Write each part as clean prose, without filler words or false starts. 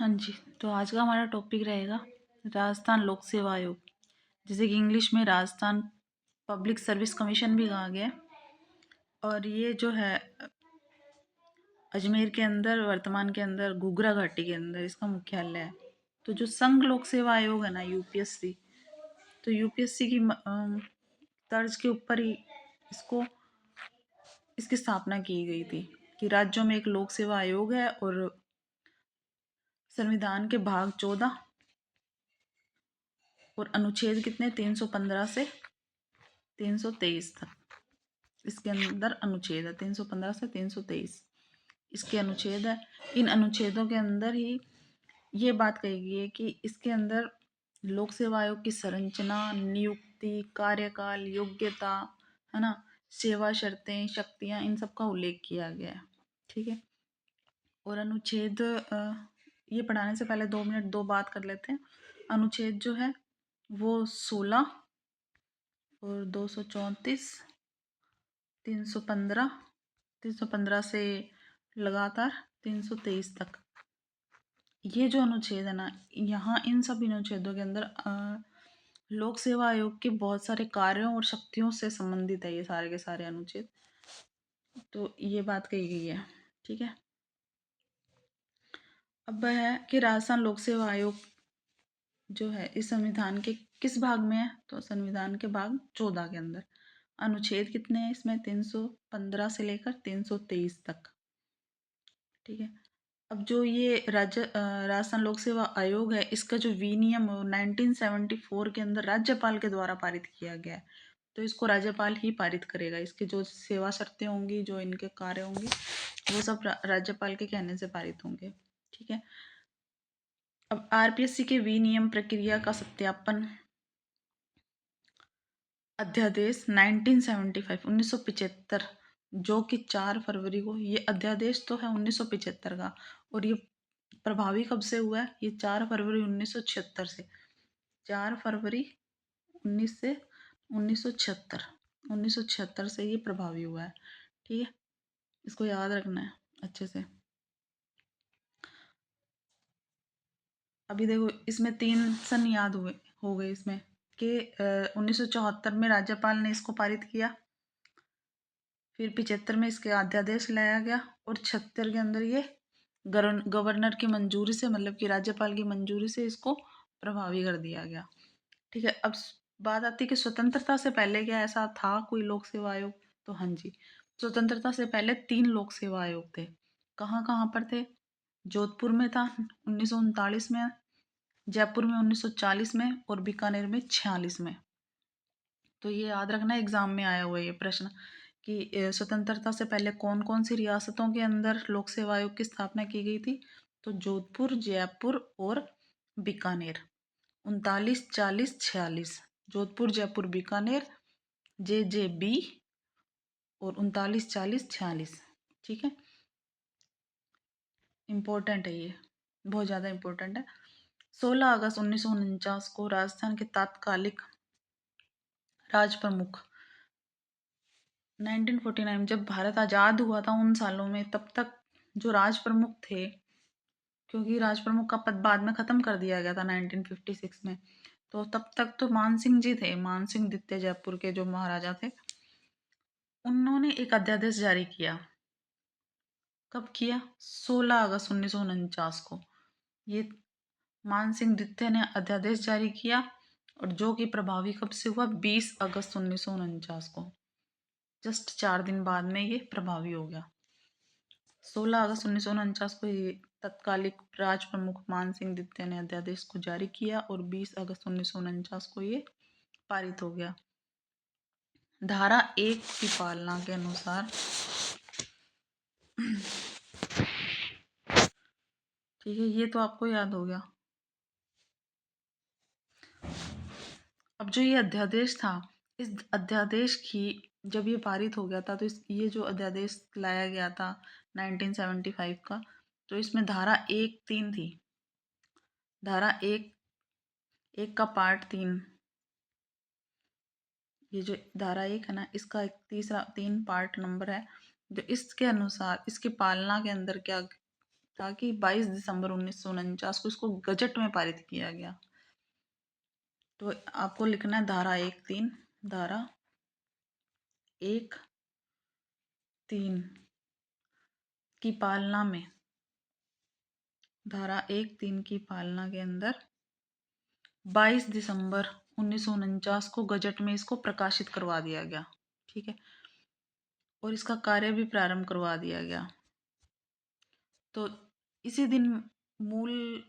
हाँ जी, तो आज का हमारा टॉपिक रहेगा राजस्थान लोक सेवा आयोग, जिसे कि इंग्लिश में राजस्थान पब्लिक सर्विस कमीशन भी कहा गया है। और ये जो है अजमेर के अंदर, वर्तमान के अंदर घूघरा घाटी के अंदर इसका मुख्यालय है। तो जो संघ लोक सेवा आयोग है ना, यूपीएससी, तो यूपीएससी की तर्ज के ऊपर ही इसकी स्थापना की गई थी कि राज्यों में एक लोक सेवा आयोग है और संविधान के भाग 14 और अनुच्छेद कितने 315 से 323 तक इसके अंदर अनुच्छेद है। 315 से 323 इसके अनुच्छेद है। इन अनुच्छेदों के अंदर ही ये बात कही गई है कि इसके अंदर लोक सेवा आयोग की संरचना, नियुक्ति, कार्यकाल, योग्यता, है ना, सेवा शर्तें, शक्तियां, इन सब का उल्लेख किया गया है। ठीक है। और अनुच्छेद ये पढ़ाने से पहले 2 मिनट दो बात कर लेते हैं। अनुच्छेद जो है वो 16 और 234, 315, 315 से लगातार 323 तक, ये जो अनुच्छेद है ना, यहाँ इन सब अनुच्छेदों के अंदर लोक सेवा आयोग के बहुत सारे कार्यों और शक्तियों से संबंधित है ये सारे के सारे अनुच्छेद। तो ये बात कही गई है। ठीक है। अब है कि राजस्थान लोक सेवा आयोग जो है इस संविधान के किस भाग में है, तो संविधान के भाग 14 के अंदर। अनुच्छेद कितने हैं इसमें 315 से लेकर 323 तक। ठीक है। अब जो ये राजस्थान लोक सेवा आयोग है, इसका जो विनियम 1974 के अंदर राज्यपाल के द्वारा पारित किया गया है। तो इसको राज्यपाल ही पारित करेगा। इसकी जो सेवा शर्तें होंगी, जो इनके कार्य होंगे, वो सब राज्यपाल के कहने से पारित होंगे। ठीक है। अब आरपीएससी के विनियम प्रक्रिया का सत्यापन अध्यादेश 1975 जो कि 4 फरवरी को, ये अध्यादेश तो है 1975 का, और ये प्रभावी कब से हुआ है, ये 4 फरवरी 1976 से, 4 फरवरी 1976 से ये प्रभावी हुआ है। ठीक है। इसको याद रखना है अच्छे से। अभी देखो इसमें 3 सन याद हुए हो गए इसमें कि 1974 में राज्यपाल ने इसको पारित किया, फिर 75 में इसके अध्यादेश लाया गया, और 76 के अंदर ये गवर्नर की मंजूरी से, मतलब कि राज्यपाल की मंजूरी से इसको प्रभावी कर दिया गया। ठीक है। अब बात आती है कि स्वतंत्रता से पहले क्या ऐसा था कोई लोक सेवा आयोग, तो हाँ जी, स्वतंत्रता से पहले 3 लोक सेवा आयोग थे। कहाँ कहाँ पर थे? जोधपुर में था 1939 में, जयपुर में 1940 में, और बीकानेर में 46 में। तो ये याद रखना, एग्जाम में आया हुआ है ये प्रश्न कि स्वतंत्रता से पहले कौन कौन सी रियासतों के अंदर लोक सेवा आयोग की स्थापना की गई थी, तो जोधपुर, जयपुर और बीकानेर। 39, 40, 46, जोधपुर, जयपुर, बीकानेर, JJB, और 39, 40, 46। ठीक है। इम्पोर्टेंट है ये, बहुत ज़्यादा इम्पोर्टेंट है। 16 अगस्त 1949 को राजस्थान के तात्कालिक राज प्रमुख, 1949 जब भारत आज़ाद हुआ था उन सालों में, तब तक जो राज प्रमुख थे, क्योंकि राज प्रमुख का पद बाद में ख़त्म कर दिया गया था 1956 में, तो तब तक तो मान सिंह जी थे, मान सिंह द्वितीय जयपुर के जो महाराजा थे। उन्होंने एक अध्यादेश जारी किया। कब किया? 16 अगस्त 1949 को ये मान सिंह द्वितीय ने अध्यादेश जारी किया, और जो कि प्रभावी कब से हुआ? 20 अगस्त 1949 को। जस्ट 4 दिन बाद में ये प्रभावी हो गया। 16 अगस्त 1949 को ये तत्कालिक राज प्रमुख मान सिंह द्वितीय ने अध्यादेश को जारी किया, और 20 अगस्त 1949 को ये पारित हो गया। धारा 1 की पालना के अनुसार, ठीक है, ये तो आपको याद हो गया। अब जो ये अध्यादेश था, इस अध्यादेश की जब ये पारित हो गया था, तो ये जो अध्यादेश लाया गया था 1975 का, तो इसमें धारा 1(3) थी। धारा 1 का पार्ट 3, ये जो धारा 1 है ना, इसका एक तीसरा 3 पार्ट नंबर है, जो इसके अनुसार इसकी पालना के अंदर क्या था कि 22 दिसंबर 1949 को इसको गजट में पारित किया गया। तो आपको लिखना है धारा 1(3), धारा 1(3) की पालना में, धारा 1(3) की पालना के अंदर 22 दिसंबर 1949 को गजट में इसको प्रकाशित करवा दिया गया। ठीक है, और इसका कार्य भी प्रारंभ करवा दिया गया। तो इसी दिन मूल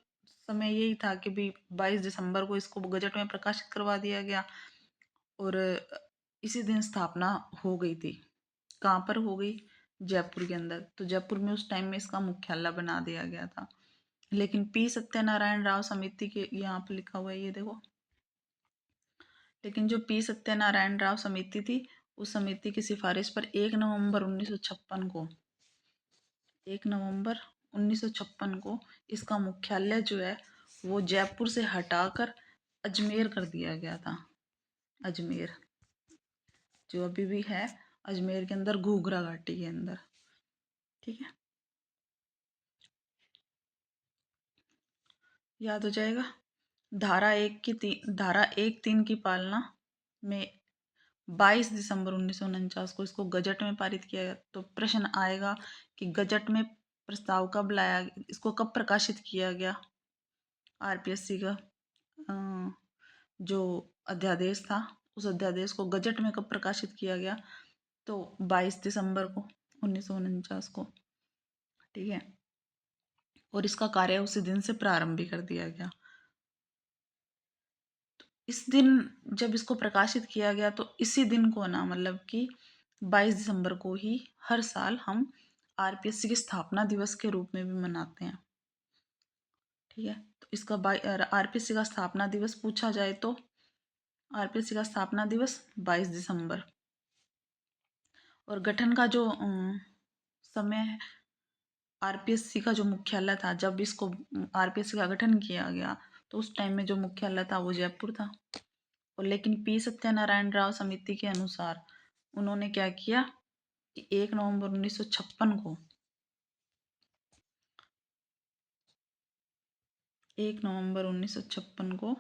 समय यही था कि भी 22 दिसंबर को इसको गजट में प्रकाशित करवा दिया गया, और इसी दिन स्थापना हो गई थी। कहाँ पर हो गई? जयपुर के अंदर। तो जयपुर में उस टाइम में इसका मुख्यालय बना दिया गया था। लेकिन पी सत्यनारायण राव समिति के, यहाँ पर लिखा हुआ है ये देखो, लेकिन जो पी सत्यनारायण राव समिति थी, उस समिति की सिफारिश पर 1 नवंबर 1956 को 1 नवंबर 1956 को इसका मुख्यालय जो है वो जयपुर से हटाकर अजमेर कर दिया गया था। अजमेर जो अभी भी है, अजमेर के अंदर, घूघरा घाटी के अंदर। ठीक है, याद हो जाएगा। धारा 1(3) की पालना में 22 दिसंबर 1949 को इसको गजट में पारित किया गया। तो प्रश्न आएगा कि गजट में प्रस्ताव कब लाया, इसको कब प्रकाशित किया गया? आरपीएससी का जो अध्यादेश था, उस अध्यादेश को गजट में कब प्रकाशित किया गया? तो 22 दिसंबर को 1949 को। ठीक है, और इसका कार्य उसी दिन से प्रारंभ भी कर दिया गया। इस दिन जब इसको प्रकाशित किया गया, तो इसी दिन को ना, मतलब कि 22 दिसंबर को ही हर साल हम आरपीएससी के स्थापना दिवस के रूप में भी मनाते हैं। ठीक है, तो इसका आरपीएससी का स्थापना दिवस पूछा जाए तो आरपीएससी का स्थापना दिवस 22 दिसंबर। और गठन का जो समय है, आरपीएससी का जो मुख्यालय था, जब इसको आरपीएससी का गठन किया गया, तो उस टाइम में जो मुख्यालय था वो जयपुर था। और लेकिन पी सत्यनारायण राव समिति के अनुसार उन्होंने क्या किया कि 1 नवंबर 1956 को 1 नवंबर 1956 को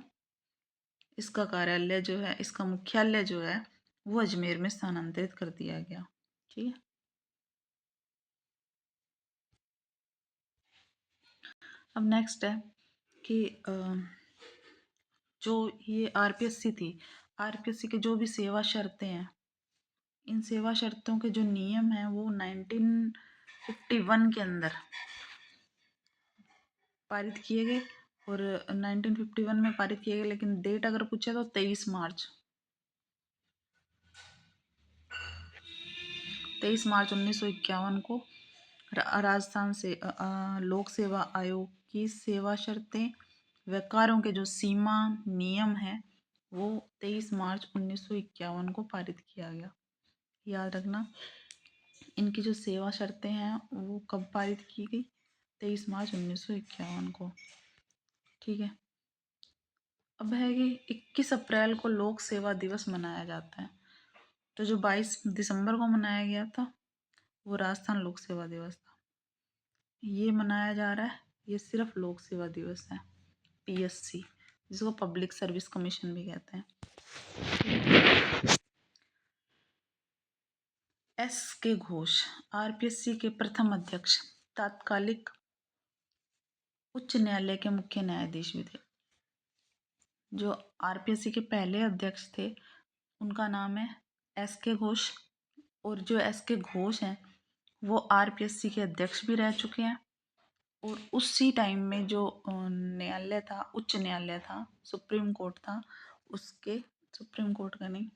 इसका कार्यालय जो है, इसका मुख्यालय जो है वो अजमेर में स्थानांतरित कर दिया गया। ठीक है, अब नेक्स्ट है कि जो ये आरपीएससी थी, आरपीएससी के जो भी सेवा शर्तें हैं, इन सेवा शर्तों के जो नियम हैं वो 1951 के अंदर पारित किए गए। और 1951 में पारित किए गए, लेकिन डेट अगर पूछे तो 23 मार्च 1951 को राजस्थान से लोक सेवा आयोग की सेवा शर्तें व कार्यों के जो सीमा नियम है वो 23 मार्च 1951 को पारित किया गया। याद रखना, इनकी जो सेवा शर्तें हैं वो कब पारित की गई? 23 मार्च 1951 को। ठीक है, अब है कि 21 अप्रैल को लोक सेवा दिवस मनाया जाता है। तो जो 22 दिसंबर को मनाया गया था वो राजस्थान लोक सेवा दिवस था। ये मनाया जा रहा है, ये सिर्फ लोक सेवा दिवस है, पीएससी, जिसको पब्लिक सर्विस कमीशन भी कहते हैं। एस के घोष आरपीएससी के प्रथम अध्यक्ष, तात्कालिक उच्च न्यायालय के मुख्य न्यायाधीश भी थे। जो आरपीएससी के पहले अध्यक्ष थे उनका नाम है एस के घोष, और जो एस के घोष हैं वो आरपीएससी के अध्यक्ष भी रह चुके हैं। और उसी टाइम में जो न्यायालय था, उच्च न्यायालय था, सुप्रीम कोर्ट था, उसके, सुप्रीम कोर्ट का नहीं,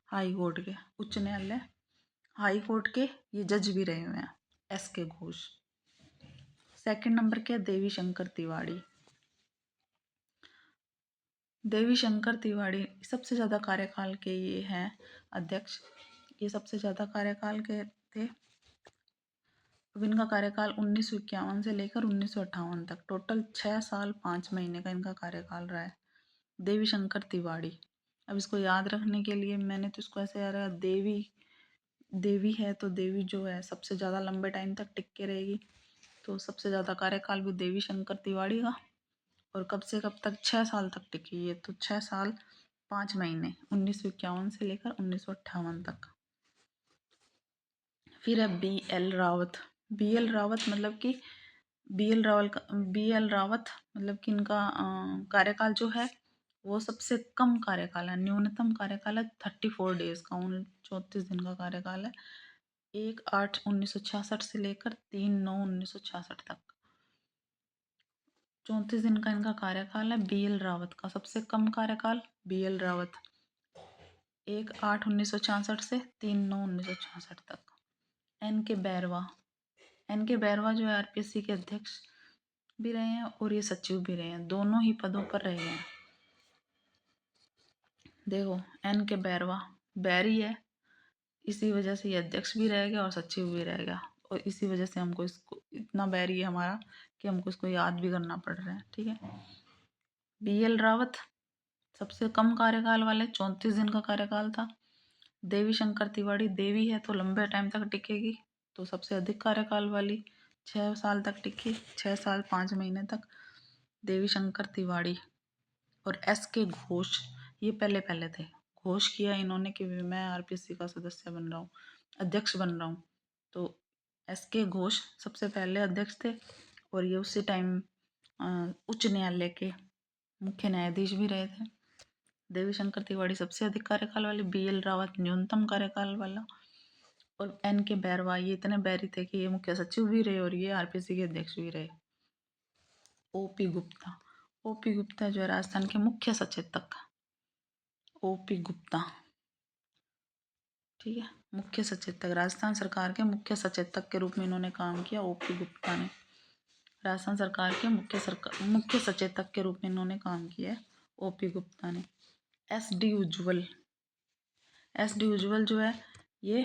हाई कोर्ट के, उच्च न्यायालय हाई कोर्ट के ये जज भी रहे हुए हैं एस के घोष। सेकंड नंबर के देवी शंकर तिवाड़ी। देवी शंकर तिवाड़ी सबसे ज़्यादा कार्यकाल के ये हैं अध्यक्ष, ये सबसे ज़्यादा कार्यकाल के थे। अब इनका कार्यकाल 1951 से लेकर 1958 तक, टोटल 6 साल 5 महीने का इनका कार्यकाल रहा है। देवी शंकर तिवाड़ी, अब इसको याद रखने के लिए मैंने तो इसको ऐसे याद रखा, देवी है तो देवी जो है सबसे ज़्यादा लंबे टाइम तक टिक के रहेगी। तो सबसे ज़्यादा कार्यकाल भी देवी शंकर तिवारी का। और कब से कब तक? 6 साल तक टिकी ये, तो 6 साल 5 महीने 1951 से लेकर 1958 तक। फिर है B L Rawat. B L Rawat मतलब कि बी एल रावत मतलब कि इनका कार्यकाल जो है वो सबसे कम कार्यकाल है, न्यूनतम कार्यकाल है 34 डेज का, 34 दिन का कार्यकाल है। 1/8/1966 से लेकर 3/9/1966 तक 34 दिन का इनका कार्यकाल है। बी एल रावत का सबसे कम कार्यकाल बी एल रावत 1/8/1966 से 3/9/1966 तक। एन के बैरवा। एन के बैरवा जो है आरपीएससी के अध्यक्ष भी रहे हैं और ये सचिव भी रहे हैं, दोनों ही पदों पर रहे हैं। देखो एन के बैरवा बैरी है, इसी वजह से ये अध्यक्ष भी रहेगा और सचिव भी रहेगा, और इसी वजह से हमको इसको इतना बैरी है हमारा कि हमको इसको याद भी करना पड़ रहा है। ठीक है। बी एल रावत सबसे कम कार्यकाल वाले, 34 दिन का कार्यकाल था। देवी शंकर तिवारी देवी है तो लंबे टाइम तक टिकेगी, तो सबसे अधिक कार्यकाल वाली 6 साल तक टिकी, 6 साल 5 महीने तक देवी शंकर तिवारी। और एस के घोष ये पहले पहले थे, घोष किया इन्होंने कि मैं आरपीएससी का सदस्य बन रहा हूँ, अध्यक्ष बन रहा हूँ। तो एस के घोष सबसे पहले अध्यक्ष थे और ये उसी टाइम उच्च न्यायालय के मुख्य न्यायाधीश भी रहे थे। देवी शंकर तिवारी सबसे अधिक कार्यकाल वाले, बी एल रावत न्यूनतम कार्यकाल वाला, और एन के बैरवा ये इतने बैरी थे कि ये मुख्य सचिव भी रहे और ये आरपीएससी के अध्यक्ष भी रहे। ओपी गुप्ता। ओपी गुप्ता जो है राजस्थान के मुख्य सचेतक, ओपी गुप्ता, ठीक है, मुख्य सचेतक, राजस्थान सरकार के मुख्य सचेतक के रूप में इन्होंने काम किया। ओपी गुप्ता ने राजस्थान सरकार के मुख्य सचेतक के रूप में इन्होंने काम किया है, ओपी गुप्ता ने। एस डी उज्ज्वल। एस डी उज्ज्वल जो है ये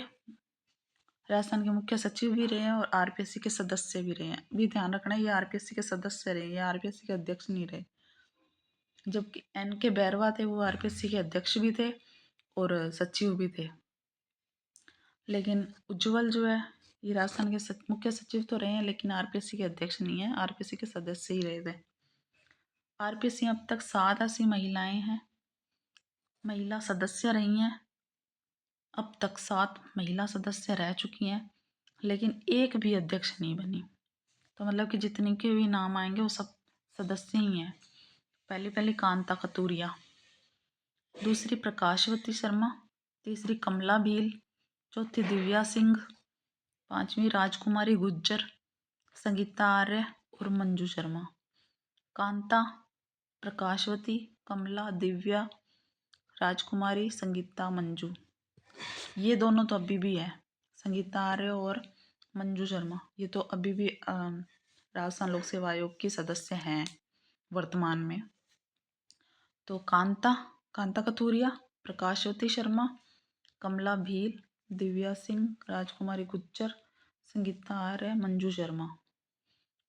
राजस्थान के मुख्य सचिव भी रहे हैं और आरपीएससी के सदस्य भी रहे हैं। भी ध्यान रखना ये आरपीएससी के सदस्य रहे, ये आरपीएससी के अध्यक्ष नहीं रहे। जबकि एन के बैरवा थे वो आरपीएससी के अध्यक्ष भी थे और सचिव भी थे। लेकिन उज्ज्वल जो है ये राजस्थान के मुख्य सचिव तो रहे हैं लेकिन आरपीएससी के अध्यक्ष नहीं है, आरपीएससी के सदस्य ही रहे थे। आरपीएससी अब तक 7 ऐसी महिलाएं हैं, महिला सदस्य रही हैं, अब तक 7 महिला सदस्य रह चुकी हैं, लेकिन एक भी अध्यक्ष नहीं बनी। तो मतलब कि जितने के भी नाम आएंगे वो सब सदस्य ही हैं। पहली कांता कतूरिया, दूसरी प्रकाशवती शर्मा, तीसरी कमला भील, चौथी दिव्या सिंह, पांचवी राजकुमारी गुज्जर, संगीता आर्य और मंजू शर्मा। कांता, प्रकाशवती, कमला, दिव्या, राजकुमारी, संगीता, मंजू, ये दोनों तो अभी भी है। संगीता आर्य और मंजू शर्मा ये तो अभी भी राजस्थान लोक सेवा आयोग की सदस्य हैं वर्तमान में। तो कांता कथूरिया, प्रकाशवती शर्मा, कमला भील, दिव्या सिंह, राजकुमारी गुज्जर, संगीता आर्य, मंजू शर्मा,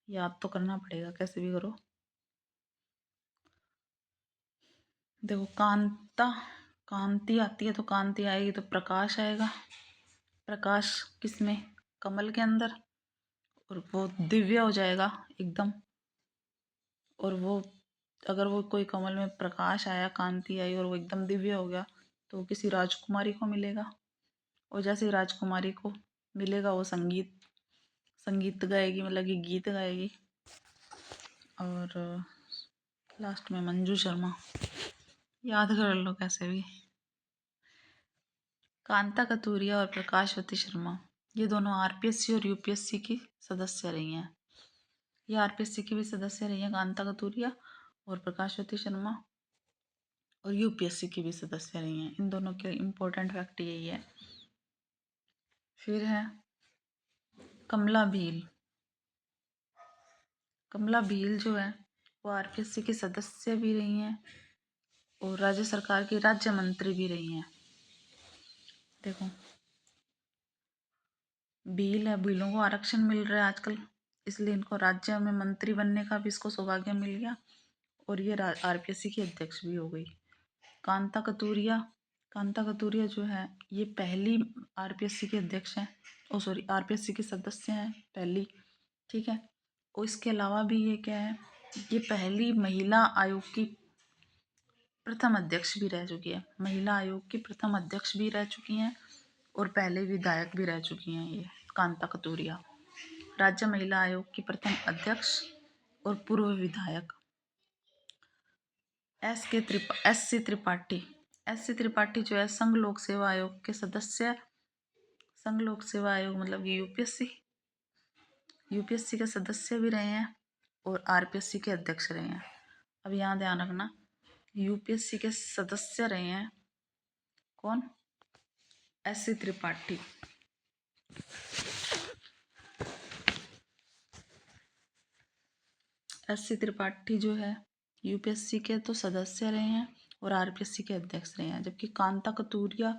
याद तो करना पड़ेगा कैसे भी करो। देखो कांति आती है तो कांति आएगी तो प्रकाश आएगा, प्रकाश किसमें? कमल के अंदर, और वो दिव्य हो जाएगा एकदम। और वो अगर वो कोई कमल में प्रकाश आया, कांति आई और वो एकदम दिव्य हो गया तो वो किसी राजकुमारी को मिलेगा, और जैसे ही राजकुमारी को मिलेगा वो संगीत गाएगी, मतलब कि गीत गाएगी। और लास्ट में मंजू शर्मा, याद कर लो कैसे भी। कांता कतूरिया और प्रकाशवती शर्मा ये दोनों आरपीएससी और यूपीएससी की सदस्य रही हैं। ये आरपीएससी की भी सदस्य रही हैं कांता कतूरिया और प्रकाशवती शर्मा, और यूपीएससी की भी सदस्य रही हैं। इन दोनों के इम्पोर्टेंट फैक्ट यही है। फिर है कमला भील। कमला भील जो है वो आरपीएससी की सदस्य भी रही हैं और राज्य सरकार की राज्य मंत्री भी रही हैं। देखो भीलों को आरक्षण मिल रहा है आजकल, इसलिए इनको राज्य में मंत्री बनने का भी इसको सौभाग्य मिल गया और ये आरपीएससी की अध्यक्ष भी हो गई। कांता कतूरिया जो है ये पहली आरपीएससी की अध्यक्ष हैं, आरपीएससी की सदस्य हैं पहली, ठीक है। और इसके अलावा भी ये क्या है, ये पहली महिला आयोग की प्रथम अध्यक्ष भी रह चुकी है। महिला आयोग की प्रथम अध्यक्ष भी रह चुकी हैं और पहले विधायक भी रह चुकी हैं ये कांता कतूरिया। राज्य महिला आयोग की प्रथम अध्यक्ष और पूर्व विधायक। एस सी त्रिपाठी जो है संघ लोक सेवा आयोग के सदस्य। संघ लोक सेवा आयोग मतलब यूपीएससी के सदस्य भी रहे हैं और आरपीएससी के अध्यक्ष रहे हैं। अब यहाँ ध्यान रखना, यूपीएससी के सदस्य रहे हैं कौन, S C Tripathi. S C Tripathi जो है यूपीएससी के तो सदस्य रहे हैं और आरपीएससी के अध्यक्ष रहे हैं, जबकि कांता कतूरिया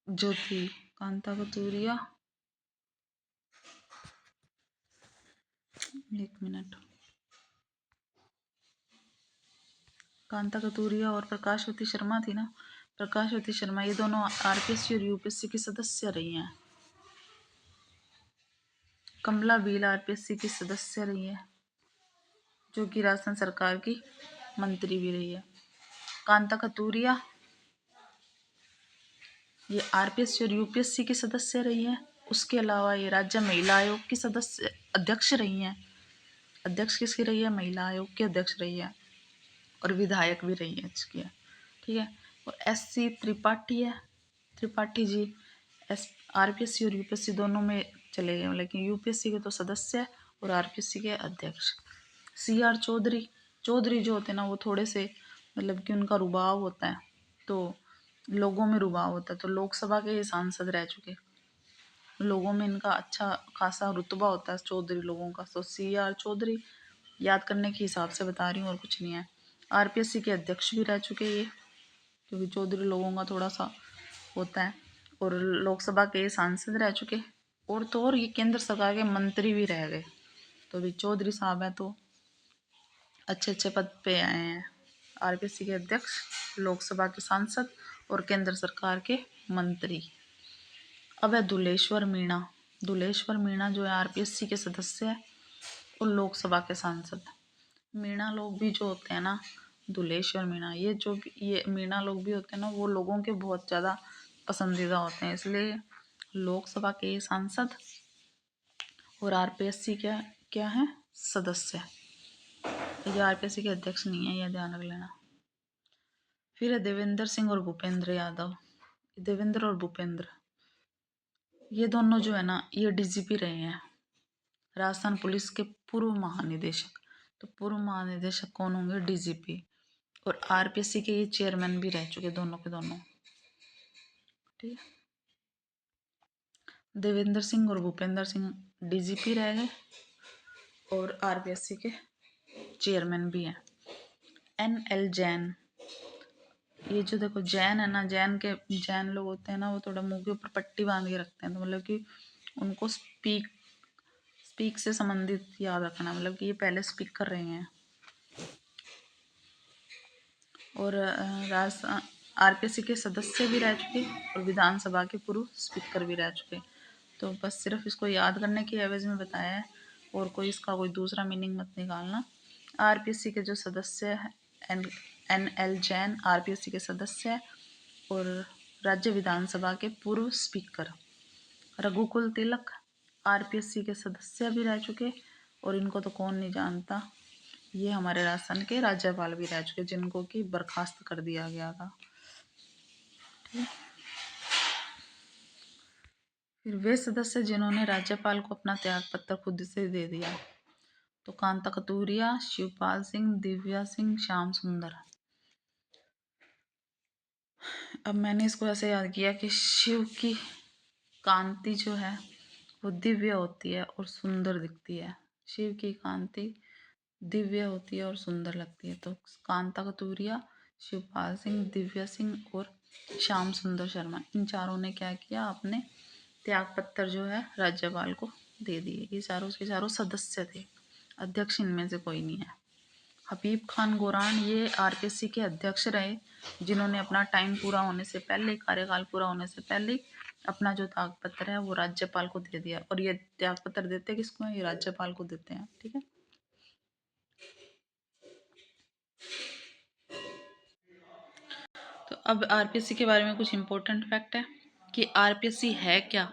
जो थी, कांता कतूरिया, एक मिनट, कांता कतूरिया और प्रकाशवती शर्मा थी ना, प्रकाशवती शर्मा, ये दोनों आरपीएससी और यूपीएससी की सदस्य रही हैं। कमला बील आरपीएससी की सदस्य रही है, जो कि राजस्थान सरकार की मंत्री भी रही है। कांता कतूरिया ये आरपीएससी और यूपीएससी की सदस्य रही है। उसके अलावा ये राज्य महिला आयोग की सदस्य अध्यक्ष रही हैं। अध्यक्ष किसकी रही है, महिला आयोग की अध्यक्ष रही है और विधायक भी रही है इसकी, ठीक है। और एस सी त्रिपाठी है, त्रिपाठी जी आरपीएससी और यूपीएससी दोनों में चले गए, लेकिन यूपीएससी के तो सदस्य और आरपीएससी के अध्यक्ष। सी आर चौधरी, चौधरी जो होते हैं ना वो थोड़े से मतलब कि उनका रुबाव होता है, तो लोगों में रुबाव होता है, तो लोकसभा के ये सांसद रह चुके, लोगों में इनका अच्छा खासा रुतबा होता है चौधरी लोगों का। तो सी आर चौधरी याद करने के हिसाब से बता रही हूँ और कुछ नहीं है। आरपीएससी के अध्यक्ष भी रह चुके ये, क्योंकि चौधरी लोगों का थोड़ा सा होता है, और लोकसभा के सांसद रह चुके, और तो और ये केंद्र सरकार के मंत्री भी रह गए। तो अभी चौधरी साहब हैं तो अच्छे अच्छे पद पे आए हैं, आरपीएससी के अध्यक्ष, लोकसभा के सांसद और केंद्र सरकार के मंत्री। अब है दुलेश्वर मीणा। दुलेश्वर मीणा जो है आरपीएससी के सदस्य है और लोकसभा के सांसद। मीणा लोग भी जो होते हैं ना, दुलेश्वर मीणा, ये मीणा लोग भी होते हैं ना, वो लोगों के बहुत ज़्यादा पसंदीदा होते हैं, इसलिए लोकसभा के सांसद और आरपीएससी क्या क्या है, सदस्य। ये आरपीएससी के अध्यक्ष नहीं है, यह ध्यान रख लेना। फिर है देवेंद्र सिंह और भूपेंद्र यादव। देवेंद्र और भूपेंद्र ये दोनों जो है ना, ये डीजीपी रहे हैं, राजस्थान पुलिस के पूर्व महानिदेशक। तो पूर्व महानिदेशक कौन होंगे, डीजीपी। और आरपीएससी के ये चेयरमैन भी रह चुके, दोनों के दोनों, ठीक है। देवेंद्र सिंह और भूपेंद्र सिंह डीजीपी रह गए और आरपीएससी के चेयरमैन भी हैं। एनएल जैन, ये जो देखो जैन है ना, जैन लोग होते हैं ना, वो थोड़ा मुंह के ऊपर पट्टी बांध के रखते हैं, तो मतलब कि उनको स्पीक से संबंधित याद रखना, मतलब कि ये पहले स्पीक कर रहे हैं। और राजस्थान आरपीएससी के सदस्य भी रह चुके और विधानसभा के पूर्व स्पीकर भी रह चुके। तो बस सिर्फ इसको याद करने की एवज में बताया है, और कोई इसका कोई दूसरा मीनिंग मत निकालना। आरपीएससी के जो सदस्य हैं, एनएल जैन आरपीएससी के सदस्य है और राज्य विधानसभा के पूर्व स्पीकर। रघुकुल तिलक आरपीएससी के सदस्य भी रह चुके, और इनको तो कौन नहीं जानता, ये हमारे राजस्थान के राज्यपाल भी रह चुके, जिनको कि बर्खास्त कर दिया गया था, ठीक है। फिर वे सदस्य जिन्होंने राज्यपाल को अपना त्याग पत्र खुद से दे दिया, तो कांता कतूरिया, शिवपाल सिंह, दिव्या सिंह, श्याम सुंदर। अब मैंने इसको ऐसे याद किया कि शिव की कांति जो है वो दिव्य होती है और सुंदर दिखती है। शिव की कांति दिव्य होती है और सुंदर लगती है। तो कांता कतूरिया, शिवपाल सिंह, दिव्या सिंह और श्याम सुंदर शर्मा, इन चारों ने क्या किया, अपने त्याग पत्र जो है राज्यपाल को दे दिए। ये चारों के चारों सदस्य थे, अध्यक्ष इनमें से कोई नहीं है। हबीब खान गोरान ये आरपीएससी के अध्यक्ष रहे, जिन्होंने अपना टाइम पूरा होने से पहले, कार्यकाल पूरा होने से पहले अपना जो त्याग पत्र है वो राज्यपाल को दे दिया, और ये त्याग पत्र देते किसको हैं? ये राज्यपाल को देते हैं। ठीक है। तो अब आरपीएससी के बारे में कुछ इंपॉर्टेंट फैक्ट है कि आरपीएससी है क्या।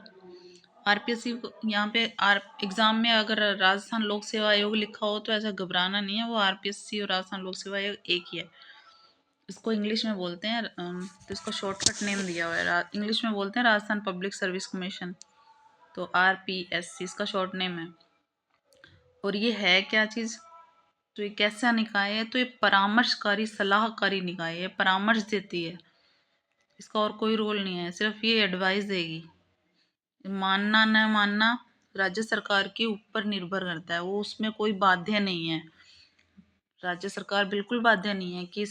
आरपीएससी यहाँ पे एग्जाम में अगर राजस्थान लोक सेवा आयोग लिखा हो तो ऐसा घबराना नहीं है, वो आरपीएससी और राजस्थान लोक सेवा आयोग एक ही है। इसको इंग्लिश में बोलते हैं, तो इसको शॉर्टकट नेम दिया हुआ है, इंग्लिश में बोलते हैं राजस्थान पब्लिक सर्विस कमीशन, तो आरपीएससी इसका शॉर्ट नेम है। और ये है क्या चीज़, तो ये कैसा निकाय है, तो ये परामर्शकारी सलाहकारी निकाय है, परामर्श देती है, इसका और कोई रोल नहीं है, सिर्फ ये एडवाइस देगी। मानना न मानना राज्य सरकार के ऊपर निर्भर करता है, वो उसमें कोई बाध्य नहीं है। राज्य सरकार बिल्कुल बाध्य नहीं है कि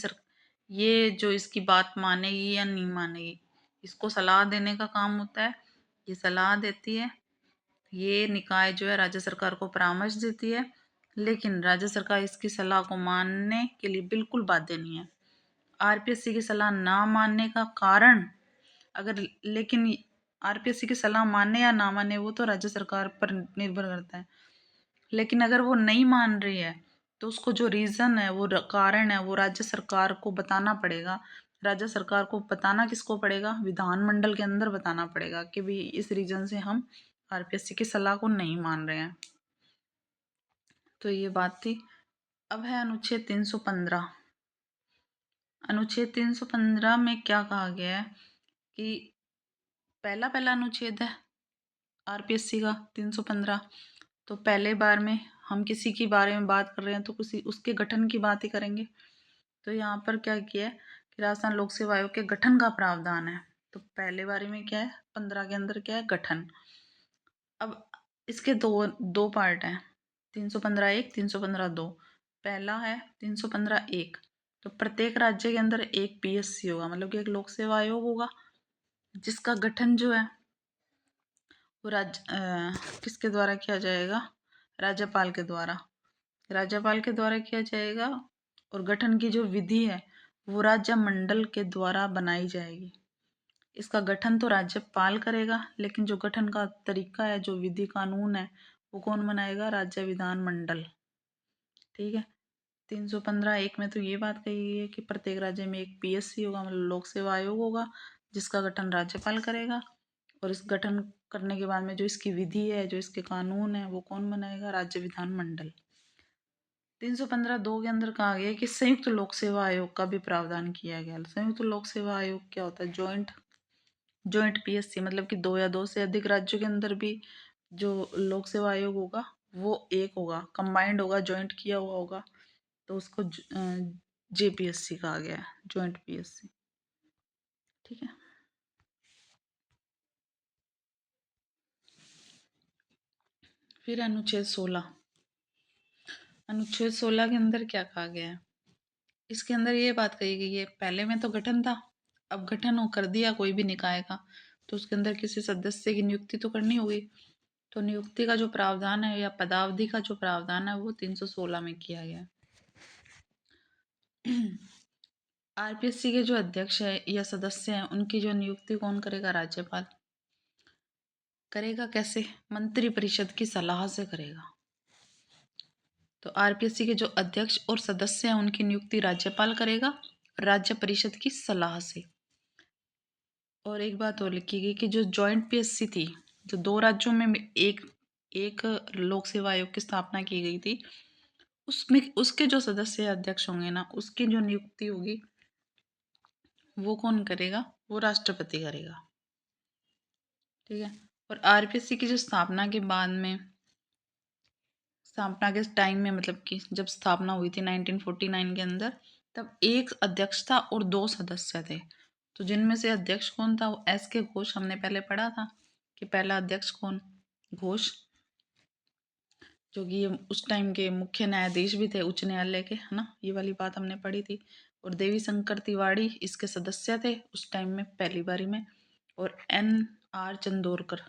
ये जो इसकी बात मानेगी या नहीं मानेगी, इसको सलाह देने का काम होता है, ये सलाह देती है। ये निकाय जो है राज्य सरकार को परामर्श देती है, लेकिन राज्य सरकार इसकी सलाह को मानने के लिए बिल्कुल बाध्य नहीं है। आरपीएससी की सलाह ना मानने का कारण, अगर लेकिन आरपीएससी की सलाह माने या ना माने वो तो राज्य सरकार पर निर्भर करता है, लेकिन अगर वो नहीं मान रही है तो उसको जो रीज़न है, वो कारण है, वो राज्य सरकार को बताना पड़ेगा। राज्य सरकार को बताना किसको पड़ेगा? विधानमंडल के अंदर बताना पड़ेगा कि भाई इस रीजन से हम आरपीएससी की सलाह को नहीं मान रहे हैं। तो ये बात थी। अब है अनुच्छेद 315। अनुच्छेद 315 में क्या कहा गया है कि पहला अनुच्छेद है आरपीएससी का 315। तो पहले बार में हम किसी के बारे में बात कर रहे हैं तो किसी उसके गठन की बात ही करेंगे। तो यहाँ पर क्या किया है कि राजस्थान लोक सेवा आयोग के गठन का प्रावधान है। तो पहले बारे में क्या है, 15 के अंदर क्या है, गठन। अब इसके दो दो पार्ट हैं, 315(1), 315(2। पहला है 315(1), तो प्रत्येक राज्य के अंदर एक पीएससी होगा, मतलब कि एक लोक सेवा आयोग होगा, जिसका गठन जो है वो किसके द्वारा किया जाएगा? राज्यपाल के द्वारा। राज्यपाल के द्वारा किया जाएगा, और गठन की जो विधि है वो राज्य मंडल के द्वारा बनाई जाएगी। इसका गठन तो राज्यपाल करेगा, लेकिन जो गठन का तरीका है, जो विधि कानून है, वो कौन बनाएगा? राज्य विधान मंडल। ठीक है। 315(1) में तो ये बात कही गई है कि प्रत्येक राज्य में एक पीएससी होगा, मतलब लोक सेवा आयोग होगा, जिसका गठन राज्यपाल करेगा, और इस गठन करने के बाद में जो इसकी विधि है, जो इसके कानून है, वो कौन बनाएगा? राज्य विधान मंडल। 315(2) के अंदर कहा गया है कि संयुक्त लोक सेवा आयोग का भी प्रावधान किया गया है। संयुक्त लोक सेवा आयोग क्या होता है? जॉइंट पीएससी, मतलब कि दो या दो से अधिक राज्यों के अंदर भी जो लोक सेवा आयोग होगा वो एक होगा, कंबाइंड होगा, जॉइंट किया हुआ होगा, तो उसको जेपीएससी कहा गया है, जॉइंट पीएससी। ठीक है। फिर अनुच्छेद 16। अनुच्छेद 16 के अंदर क्या कहा गया है? इसके अंदर ये बात कही गई है, पहले में तो गठन था, अब गठन हो कर दिया कोई भी निकाय का, तो उसके अंदर किसी सदस्य की नियुक्ति तो करनी होगी। तो नियुक्ति का जो प्रावधान है या पदावधि का जो प्रावधान है वो 316 में किया गया है। आरपीएससी के जो अध्यक्ष है या सदस्य हैं उनकी जो नियुक्ति कौन करेगा? राज्यपाल करेगा। कैसे? मंत्री परिषद की सलाह से करेगा। तो आरपीएससी के जो अध्यक्ष और सदस्य हैं उनकी नियुक्ति राज्यपाल करेगा, राज्य परिषद की सलाह से। और एक बात और लिखी गई कि जो जॉइंट पीएससी थी, जो दो राज्यों में एक एक लोक सेवा आयोग की स्थापना की गई थी, उसमें उसके जो सदस्य अध्यक्ष होंगे ना, उसकी जो नियुक्ति होगी वो कौन करेगा? वो राष्ट्रपति करेगा। ठीक है। और आरपीएससी की जो स्थापना के बाद में, स्थापना के टाइम में, मतलब कि जब स्थापना हुई थी 1949 के अंदर, तब एक अध्यक्ष था और दो सदस्य थे। तो जिनमें से अध्यक्ष कौन था? वो एस के घोष, हमने पहले पढ़ा था कि पहला अध्यक्ष कौन? घोष, जो कि उस टाइम के मुख्य न्यायाधीश भी थे उच्च न्यायालय के, है ना, ये वाली बात हमने पढ़ी थी। और देवी शंकर तिवाड़ी इसके सदस्य थे उस टाइम में, पहली बारी में। और एन आर चंदोरकर।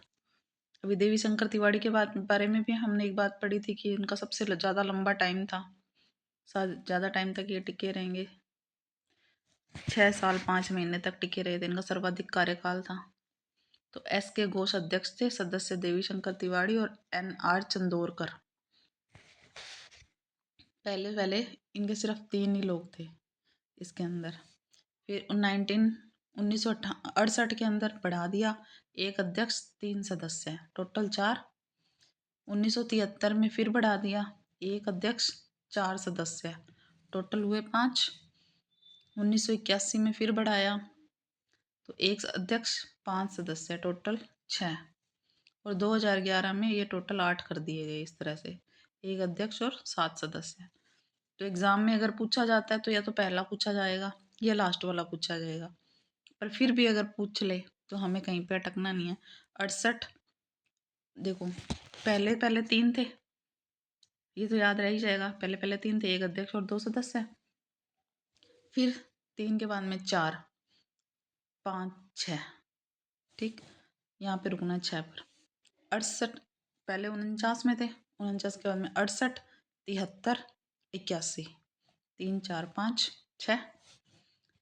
अभी देवी शंकर तिवाड़ी के बारे में भी हमने एक बात पढ़ी थी कि इनका सबसे ज़्यादा लंबा टाइम था, ज़्यादा टाइम तक ये टिके रहेंगे, 6 साल 5 महीने तक टिके रहे थे, इनका सर्वाधिक कार्यकाल था। तो एस के घोष अध्यक्ष थे, सदस्य देवी शंकर तिवारी और NR चंदोरकर। पहले पहले इनके सिर्फ 3 ही लोग थे इसके अंदर। फिर 1968 के अंदर बढ़ा दिया, एक अध्यक्ष 3 सदस्य, टोटल 4। 1973 में फिर बढ़ा दिया, एक अध्यक्ष 4 सदस्य, टोटल हुए 5। 1981 में फिर बढ़ाया तो एक अध्यक्ष 5 सदस्य, टोटल 6। और 2011 में ये टोटल 8 कर दिए गए इस तरह से, एक अध्यक्ष और 7 सदस्य। तो एग्ज़ाम में अगर पूछा जाता है तो या तो पहला पूछा जाएगा या लास्ट वाला पूछा जाएगा, पर फिर भी अगर पूछ ले तो हमें कहीं पे अटकना नहीं है। 68 देखो, पहले पहले 3 थे, ये तो याद रह ही जाएगा। पहले पहले 3 थे, एक अध्यक्ष और 2 सदस्य। फिर 3 के बाद में 4, 5, 6, ठीक, यहाँ पे रुकना 6 पर। 68 पहले 49 में थे, 49 के बाद में 68, 73, 81, 3, 4, 5, 6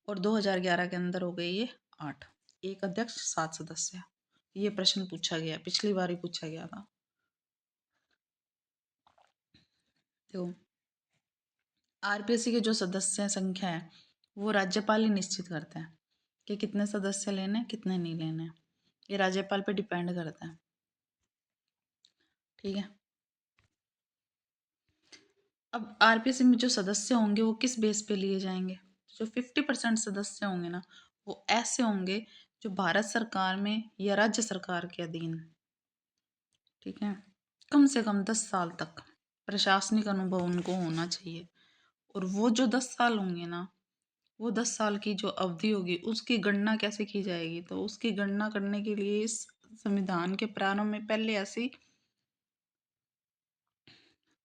और 2011 के अंदर हो गई ये 8, एक अध्यक्ष 7 सदस्य। ये प्रश्न पूछा गया, पिछली बार ही पूछा गया था। देखो, आरपीएससी के जो सदस्य संख्या है वो राज्यपाल ही निश्चित करते हैं कि कितने सदस्य लेने कितने नहीं लेने। ये राज्यपाल पे डिपेंड करता है, ठीक है। अब आरपीएससी में जो सदस्य होंगे वो किस बेस पे लिए जाएंगे? जो 50% सदस्य होंगे ना, वो ऐसे होंगे जो भारत सरकार में या राज्य सरकार के अधीन, ठीक है, कम से कम 10 साल तक प्रशासनिक अनुभव उनको होना चाहिए। और वो जो 10 साल होंगे ना, वो 10 साल की जो अवधि होगी उसकी गणना कैसे की जाएगी? तो उसकी गणना करने के लिए इस संविधान के प्रारंभ में पहले ऐसी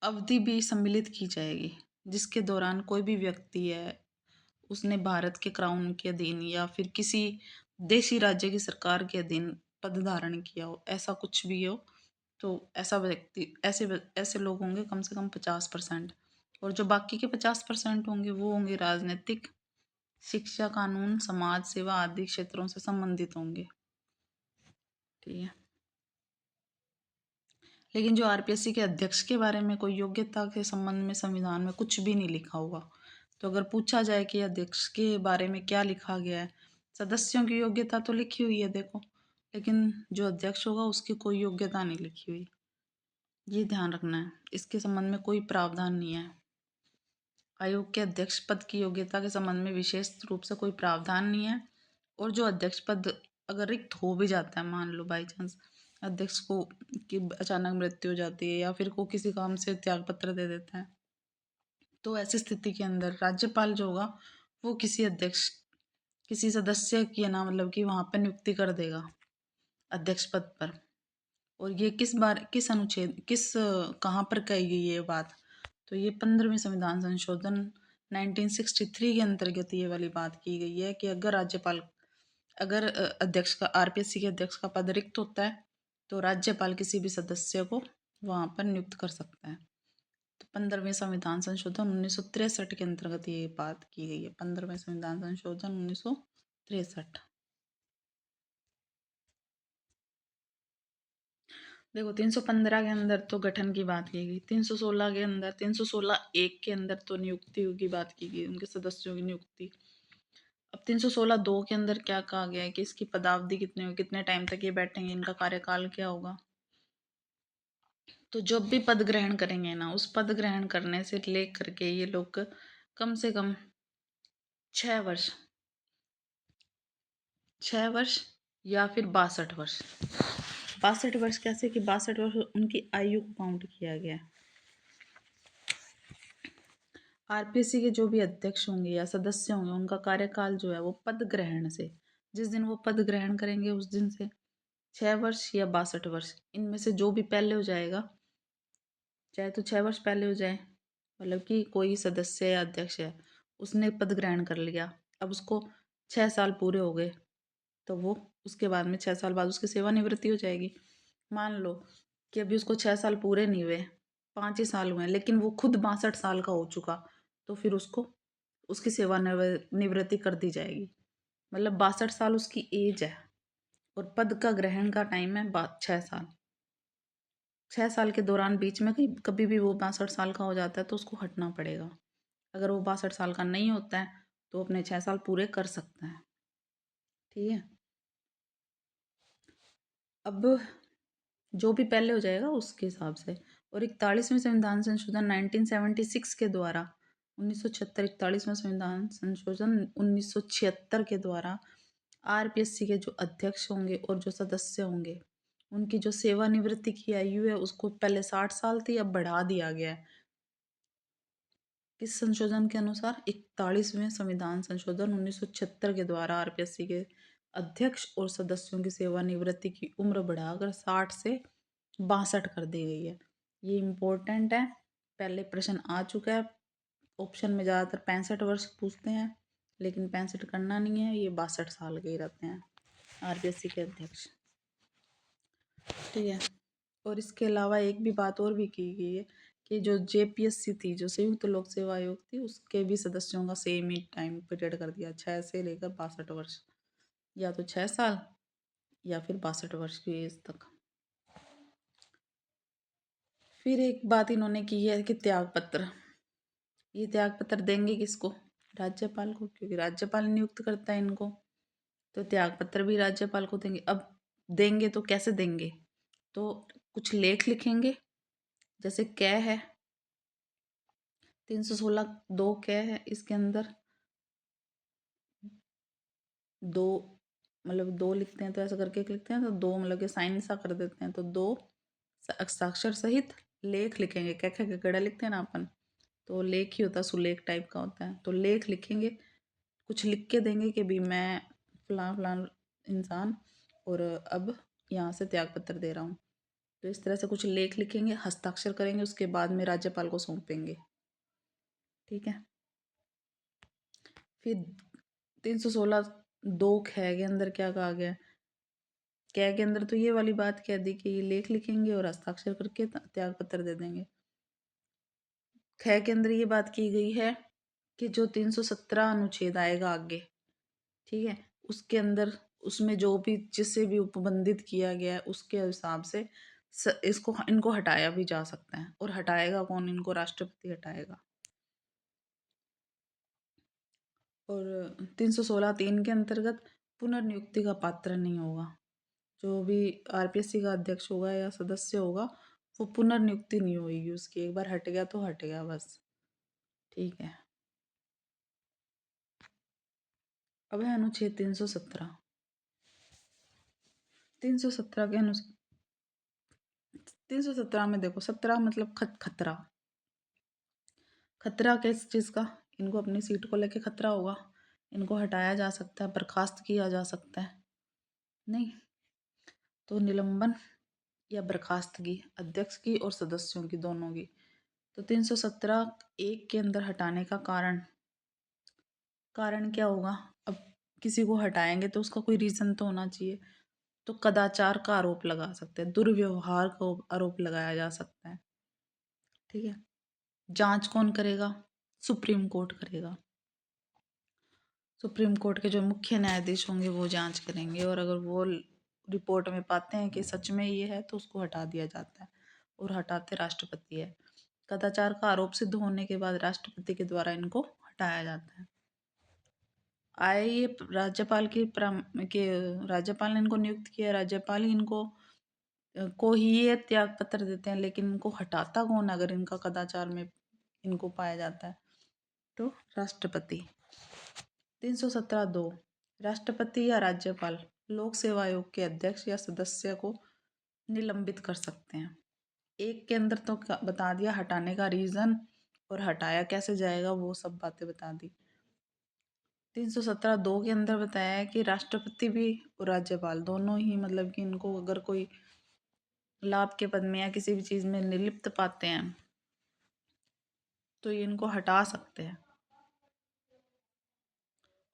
अवधि भी सम्मिलित की जाएगी जिसके दौरान कोई भी व्यक्ति है, उसने भारत के क्राउन के अधीन या फिर किसी देशी राज्य की सरकार के अधीन पद धारण किया हो, ऐसा कुछ भी हो, तो ऐसा व्यक्ति, ऐसे लोग होंगे कम से कम 50%। और जो बाकी के 50% होंगे वो होंगे राजनीतिक, शिक्षा, कानून, समाज सेवा आदि क्षेत्रों से संबंधित होंगे, ठीक है। लेकिन जो आरपीएससी के अध्यक्ष के बारे में कोई योग्यता के संबंध में संविधान में कुछ भी नहीं लिखा हुआ, तो अगर पूछा जाए कि अध्यक्ष के बारे में क्या लिखा गया है, सदस्यों की योग्यता तो लिखी हुई है देखो, लेकिन जो अध्यक्ष होगा उसकी कोई योग्यता नहीं लिखी हुई। ये ध्यान रखना है, इसके संबंध में कोई प्रावधान नहीं है। आयोग के अध्यक्ष पद की योग्यता के संबंध में विशेष रूप से कोई प्रावधान नहीं है। और जो अध्यक्ष पद अगर रिक्त हो भी जाता है, मान लो बाई चांस अध्यक्ष को की अचानक मृत्यु हो जाती है या फिर को किसी काम से त्याग पत्र दे देता है, तो ऐसी स्थिति के अंदर राज्यपाल जो होगा वो किसी सदस्य की है ना, मतलब कि वहाँ पर नियुक्ति कर देगा अध्यक्ष पद पर। और ये किस अनुच्छेद कहाँ पर कही गई है ये बात? तो ये 15वें संविधान संशोधन 1963 के अंतर्गत ये वाली बात की गई है कि अगर अध्यक्ष का, आरपीएससी के अध्यक्ष का पद रिक्त होता है तो राज्यपाल किसी भी सदस्य को वहाँ पर नियुक्त कर सकता है। तो 15वें संविधान संशोधन 1963 के अंतर्गत ये बात की गई है, 15वें संविधान संशोधन 1963। देखो, 315 के अंदर तो गठन की बात की गई, 316 के अंदर, 316(1) के अंदर तो नियुक्ति की बात की गई, उनके सदस्यों की नियुक्ति। अब 316(2) के अंदर क्या कहा गया है कि इसकी पदावधि कितनी होगी, कितने टाइम तक ये बैठेंगे, इनका कार्यकाल क्या होगा। तो जब भी पद ग्रहण करेंगे ना, उस पद ग्रहण करने से लेकर के ये लोग कम से कम 6 वर्ष, 6 वर्ष या फिर 62 वर्ष, 62 वर्ष कैसे कि 62 वर्ष उनकी आयु को काउंट किया गया है। आरपीएससी के जो भी अध्यक्ष होंगे या सदस्य होंगे उनका कार्यकाल जो है वो पद ग्रहण से, जिस दिन वो पद ग्रहण करेंगे उस दिन से 6 वर्ष या 62 वर्ष, इनमें से जो भी पहले हो जाएगा, चाहे तो 6 वर्ष पहले हो जाए, मतलब कि कोई सदस्य या अध्यक्ष है उसने पद ग्रहण कर लिया, अब उसको 6 साल पूरे हो गए तो वो उसके बाद में 6 साल बाद उसकी सेवानिवृत्ति हो जाएगी। मान लो कि अभी उसको 6 साल पूरे नहीं हुए, 5 ही साल हुए, लेकिन वो खुद 62 साल का हो चुका, तो फिर उसको उसकी सेवानिवृत्ति कर दी जाएगी। मतलब 62 साल उसकी एज है और पद का ग्रहण का टाइम है 6 साल। 6 साल के दौरान बीच में कहीं कभी भी वो 62 साल का हो जाता है तो उसको हटना पड़ेगा। अगर वो 62 साल का नहीं होता है तो अपने 6 साल पूरे कर सकता है। ठीक है। अब जो भी पहले हो जाएगा उसके हिसाब से। और 41वें संविधान संशोधन 1976 के द्वारा 1976 41वां संविधान संशोधन 1976 के द्वारा आरपीएससी के जो अध्यक्ष होंगे और जो सदस्य होंगे उनकी जो सेवानिवृत्ति की आयु है उसको पहले 60 साल थी, अब बढ़ा दिया गया है। किस संशोधन के अनुसार? 41वें संविधान संशोधन 1976 के द्वारा आरपीएससी के अध्यक्ष और सदस्यों की सेवानिवृत्ति की उम्र बढ़ाकर 60 से 62 कर दी गई है। ये इम्पोर्टेंट है, पहले प्रश्न आ चुका है। ऑप्शन में ज़्यादातर 65 वर्ष पूछते हैं, लेकिन 65 करना नहीं है, ये 62 साल के ही रहते हैं आरपीएससी के अध्यक्ष। ठीक है। और इसके अलावा एक भी बात और भी की गई है कि जो जेपीएससी थी, जो संयुक्त लोक सेवा आयोग थी, उसके भी सदस्यों का सेम ही टाइम पीरियड कर दिया, 6 से लेकर 62 वर्ष, या तो 6 साल या फिर 62 वर्ष की एज तक। फिर एक बात इन्होंने की है कि त्याग पत्र, ये त्याग पत्र देंगे किसको? राज्यपाल को, क्योंकि राज्यपाल नियुक्त करता है इनको, तो त्याग पत्र भी राज्यपाल को देंगे। अब देंगे तो कैसे देंगे? तो कुछ लेख लिखेंगे, जैसे कै है 316 2 कै है, इसके अंदर दो मतलब दो लिखते हैं तो ऐसा करके लिखते हैं, तो दो मतलब के साइन सा कर देते हैं, तो दो हस्ताक्षर सहित लेख लिखेंगे। क्या क्या गड़ा लिखते हैं ना अपन, तो लेख ही होता है, सुलेख टाइप का होता है, तो लेख लिखेंगे, कुछ लिख के देंगे कि भी मैं फलां फलां इंसान और अब यहाँ से त्याग पत्र दे रहा हूँ। तो इस तरह से कुछ लेख लिखेंगे, हस्ताक्षर करेंगे, उसके बाद में राज्यपाल को सौंपेंगे। ठीक है। फिर 316 2 ख के अंदर क्या कहा गया? कै के अंदर तो ये वाली बात कह दी कि ये लेख लिखेंगे और हस्ताक्षर करके त्याग पत्र दे देंगे। ख के अंदर ये बात की गई है कि जो 317 अनुच्छेद आएगा आगे, ठीक है, उसके अंदर उसमें जो भी जिससे भी उपबंधित किया गया है उसके हिसाब से इसको इनको हटाया भी जा सकता है। और हटाएगा कौन? इनको राष्ट्रपति हटाएगा। और 316 3 के अंतर्गत पुनर्नियुक्ति का पात्र नहीं होगा। जो भी आरपीएससी का अध्यक्ष होगा या सदस्य होगा वो पुनर्नियुक्ति नहीं होगी उसकी, एक बार हट गया तो हट गया बस। ठीक है। अब है अनुच्छेद 317। 317 के अनुसार 317 में देखो, 17 मतलब खतरा। खतरा किस चीज़ का? इनको अपनी सीट को लेके खतरा होगा, इनको हटाया जा सकता है, बर्खास्त किया जा सकता है। नहीं तो निलंबन या बर्खास्तगी अध्यक्ष की और सदस्यों की, दोनों की। तो 317 1 के अंदर हटाने का कारण क्या होगा? अब किसी को हटाएंगे तो उसका कोई रीज़न तो होना चाहिए, तो कदाचार का आरोप लगा सकते हैं, दुर्व्यवहार का आरोप लगाया जा सकता है। ठीक है। जांच कौन करेगा? सुप्रीम कोर्ट करेगा। सुप्रीम कोर्ट के जो मुख्य न्यायाधीश होंगे वो जांच करेंगे, और अगर वो रिपोर्ट में पाते हैं कि सच में ये है तो उसको हटा दिया जाता है, और हटाते राष्ट्रपति है। कदाचार का आरोप सिद्ध होने के बाद राष्ट्रपति के द्वारा इनको हटाया जाता है। आए ये राज्यपाल के राज्यपाल ने इनको नियुक्त किया, राज्यपाल ही इनको को ही ये त्याग पत्र देते हैं, लेकिन इनको हटाता कौन अगर इनका कदाचार में इनको पाया जाता है? तो राष्ट्रपति। 317 2 राष्ट्रपति या राज्यपाल लोक सेवा आयोग के अध्यक्ष या सदस्य को निलंबित कर सकते हैं। एक के अंदर तो बता दिया हटाने का रीज़न, और हटाया कैसे जाएगा वो सब बातें बता दी। 317 2 के अंदर बताया है कि राष्ट्रपति भी और राज्यपाल दोनों ही, मतलब कि इनको अगर कोई लाभ के पद में या किसी भी चीज़ में निर्लिप्त पाते हैं तो ये इनको हटा सकते हैं।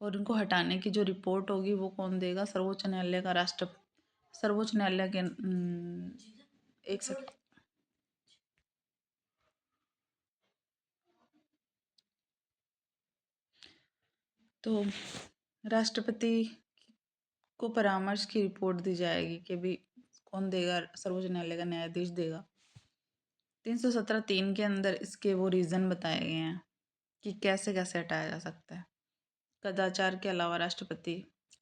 और इनको हटाने की जो रिपोर्ट होगी वो कौन देगा? सर्वोच्च न्यायालय का सर्वोच्च न्यायालय के एक सेकंड। तो राष्ट्रपति को परामर्श की रिपोर्ट दी जाएगी कि भी कौन देगा, सर्वोच्च न्यायालय का न्यायाधीश देगा। 317(3) के अंदर इसके वो रीज़न बताए गए हैं कि कैसे कैसे हटाया जा सकता है। कदाचार के अलावा राष्ट्रपति,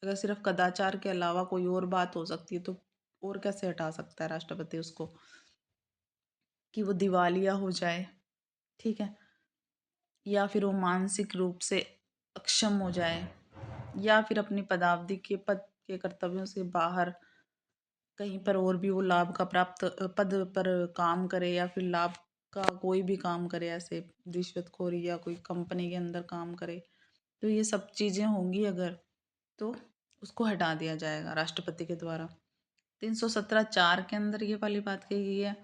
अगर सिर्फ कदाचार के अलावा कोई और बात हो सकती है तो और कैसे हटा सकता है राष्ट्रपति उसको, कि वो दिवालिया हो जाए, ठीक है, या फिर वो मानसिक रूप से अक्षम हो जाए, या फिर अपनी पदावधि के पद के कर्तव्यों से बाहर कहीं पर और भी वो लाभ का प्राप्त पद पर काम करे, या फिर लाभ का कोई भी काम करे, ऐसे रिश्वतखोरी या कोई कंपनी के अंदर काम करे, तो ये सब चीज़ें होंगी अगर, तो उसको हटा दिया जाएगा राष्ट्रपति के द्वारा। 317(4) के अंदर ये वाली बात कही गई है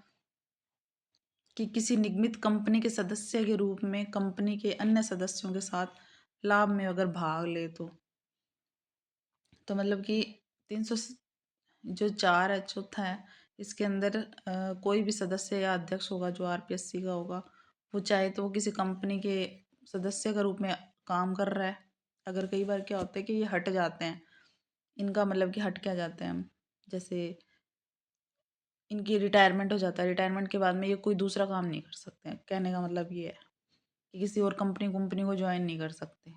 कि किसी निगमित कंपनी के सदस्य के रूप में कंपनी के अन्य सदस्यों के साथ लाभ में अगर भाग ले तो मतलब कि 300 जो 4 है, चौथा है, इसके अंदर कोई भी सदस्य या अध्यक्ष होगा जो आरपीएससी का होगा, वो चाहे तो वो किसी कंपनी के सदस्य के रूप में काम कर रहा है। अगर कई बार क्या होता है कि ये हट जाते हैं, इनका मतलब कि हट क्या जाते हैं हम, जैसे इनकी रिटायरमेंट हो जाता है, रिटायरमेंट के बाद में ये कोई दूसरा काम नहीं कर सकते हैं। कहने का मतलब ये है कि किसी और कंपनी को ज्वाइन नहीं कर सकते,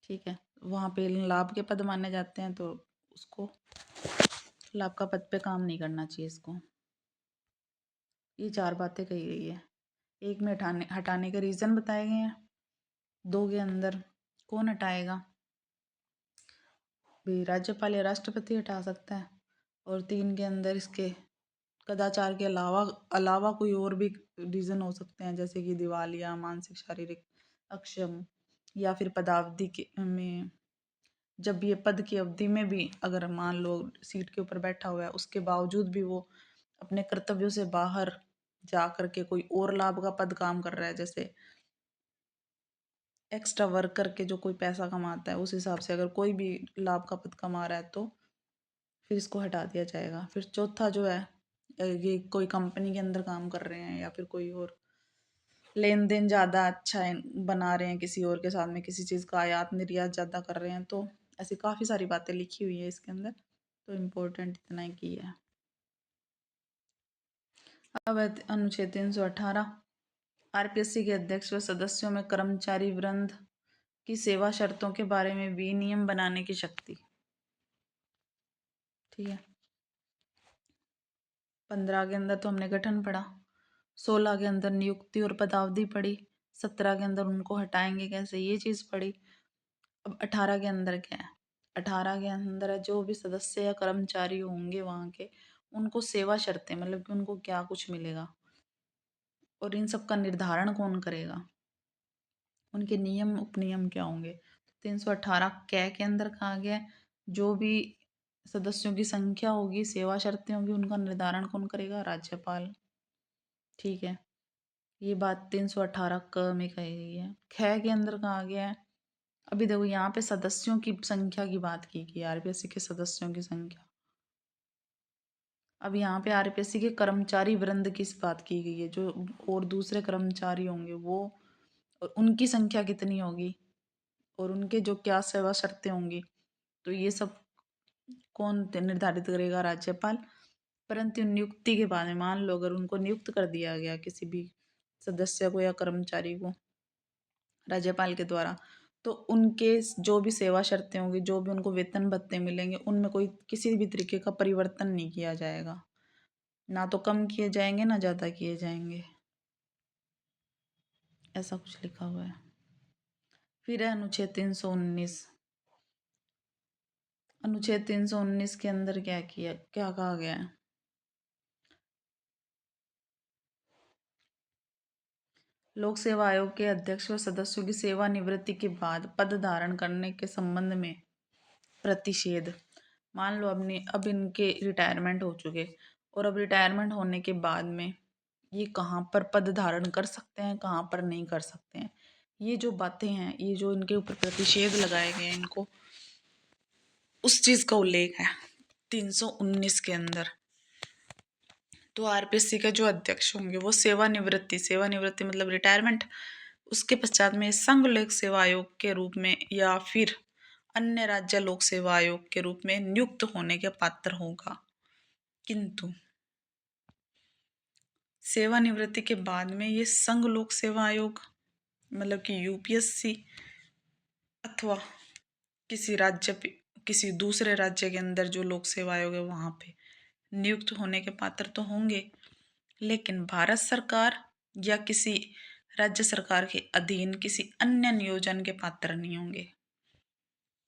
ठीक है। वहाँ पे लाभ के पद माने जाते हैं, तो उसको लाभ का पद पे काम नहीं करना चाहिए इसको। ये 4 बातें कही गई है। एक में हटाने के रीज़न बताए गए हैं, 2 के अंदर कौन हटाएगा, भी राज्यपाल या राष्ट्रपति हटा सकता है, और 3 के अंदर इसके कदाचार के अलावा अलावा कोई और भी रीज़न हो सकते हैं, जैसे कि दिवालिया, मानसिक शारीरिक अक्षम, या फिर पदावधि के में जब ये पद की अवधि में भी अगर मान लो सीट के ऊपर बैठा हुआ है, उसके बावजूद भी वो अपने कर्तव्यों से बाहर जा करके कोई और लाभ का पद काम कर रहा है, जैसे एक्स्ट्रा वर्क करके जो कोई पैसा कमाता है, उस हिसाब से अगर कोई भी लाभ का पद कमा रहा है तो फिर इसको हटा दिया जाएगा। फिर चौथा जो है, ये कोई कंपनी के अंदर काम कर रहे हैं या फिर कोई और लेन देन ज़्यादा अच्छा बना रहे हैं किसी और के साथ में, किसी चीज़ का आयात निर्यात ज़्यादा कर रहे हैं, तो ऐसी काफ़ी सारी बातें लिखी हुई है इसके अंदर, तो इम्पोर्टेंट इतना ही की है। अब अनुच्छेद 318, आरपीएससी के अध्यक्ष व सदस्यों में कर्मचारी वृंद की सेवा शर्तों के बारे में विनियम बनाने की शक्ति, ठीक है। 15 के अंदर तो हमने गठन पढ़ा, 16 के अंदर नियुक्ति और पदावधि पढ़ी, 17 के अंदर उनको हटाएंगे कैसे, ये चीज़ पढ़ी। अब 18 के अंदर क्या है, 18 के अंदर है जो भी सदस्य या कर्मचारी होंगे वहाँ के, उनको सेवा शर्तें, मतलब कि उनको क्या कुछ मिलेगा और इन सब का निर्धारण कौन करेगा, उनके नियम उपनियम क्या होंगे। 318 कै के अंदर कहा गया है, जो भी सदस्यों की संख्या होगी, सेवा शर्तें होंगी, उनका निर्धारण कौन करेगा, राज्यपाल, ठीक है। ये बात 318 क में कही गई है। ख के अंदर कहा गया है, अभी देखो यहाँ पे सदस्यों की संख्या की बात की गई, आरपीएससी के सदस्यों की संख्या। अब यहाँ पे आरपीएससी के कर्मचारी वृंद की बात की गई है, जो और दूसरे कर्मचारी होंगे वो, और उनकी संख्या कितनी होगी और उनके जो क्या सेवा शर्तें होंगी, तो ये सब कौन निर्धारित करेगा, राज्यपाल। परंतु नियुक्ति के बाद में मान लो अगर उनको नियुक्त कर दिया गया किसी भी सदस्य को या कर्मचारी को राज्यपाल के द्वारा, तो उनके जो भी सेवा शर्तें होंगी, जो भी उनको वेतन भत्ते मिलेंगे, उनमें कोई किसी भी तरीके का परिवर्तन नहीं किया जाएगा, ना तो कम किए जाएंगे ना ज़्यादा किए जाएंगे, ऐसा कुछ लिखा हुआ है। फिर है अनुच्छेद 319। अनुच्छेद 319 के अंदर क्या कहा गया है, लोक सेवा आयोग के अध्यक्ष व सदस्यों की सेवानिवृत्ति के बाद पद धारण करने के संबंध में प्रतिषेध। मान लो अब इनके रिटायरमेंट हो चुके, और अब रिटायरमेंट होने के बाद में ये कहाँ पर पद धारण कर सकते हैं, कहाँ पर नहीं कर सकते हैं, ये जो बातें हैं, ये जो इनके ऊपर प्रतिषेध लगाए गए हैं, इनको उस चीज़ का उल्लेख है 319 के अंदर। तो आरपीएससी के जो अध्यक्ष होंगे वो सेवानिवृत्ति मतलब रिटायरमेंट, उसके पश्चात में संघ लोक सेवा आयोग के रूप में या फिर अन्य राज्य लोक सेवा आयोग के रूप में नियुक्त होने के पात्र होगा। किंतु सेवानिवृत्ति के बाद में ये संघ लोक सेवा आयोग मतलब कि यूपीएससी अथवा किसी दूसरे राज्य के अंदर जो लोक सेवा आयोग है वहाँ पे नियुक्त होने के पात्र तो होंगे, लेकिन भारत सरकार या किसी राज्य सरकार के अधीन किसी अन्य नियोजन के पात्र नहीं होंगे।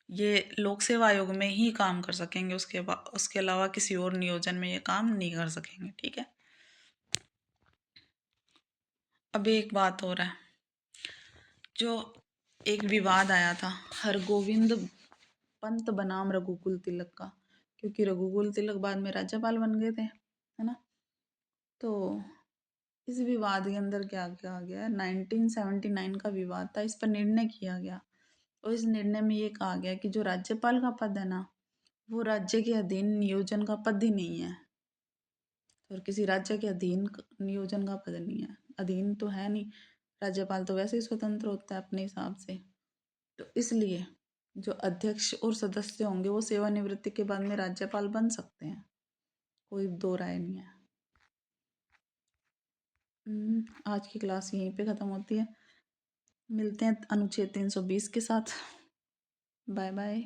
ये लोक सेवा आयोग में ही काम कर सकेंगे, उसके अलावा किसी और नियोजन में ये काम नहीं कर सकेंगे। ठीक है। अब एक बात हो रहा है, जो एक विवाद आया था हरगोविंद पंत बनाम रघुकुल तिलक का, क्योंकि रघुकुल तिलक बाद में राज्यपाल बन गए थे, है ना। तो इस विवाद के अंदर क्या किया गया, 1979 का विवाद था, इस पर निर्णय किया गया और इस निर्णय में ये कहा गया कि जो राज्यपाल का पद है ना, वो राज्य के अधीन नियोजन का पद ही नहीं है और किसी राज्य के अधीन नियोजन का पद नहीं है। अधीन तो है नहीं, राज्यपाल तो वैसे ही स्वतंत्र होता है अपने हिसाब से। तो इसलिए जो अध्यक्ष और सदस्य होंगे वो सेवानिवृत्ति के बाद में राज्यपाल बन सकते हैं, कोई दो राय नहीं है। आज की क्लास यहीं पे ख़त्म होती है। मिलते हैं अनुच्छेद 320 के साथ। Bye bye.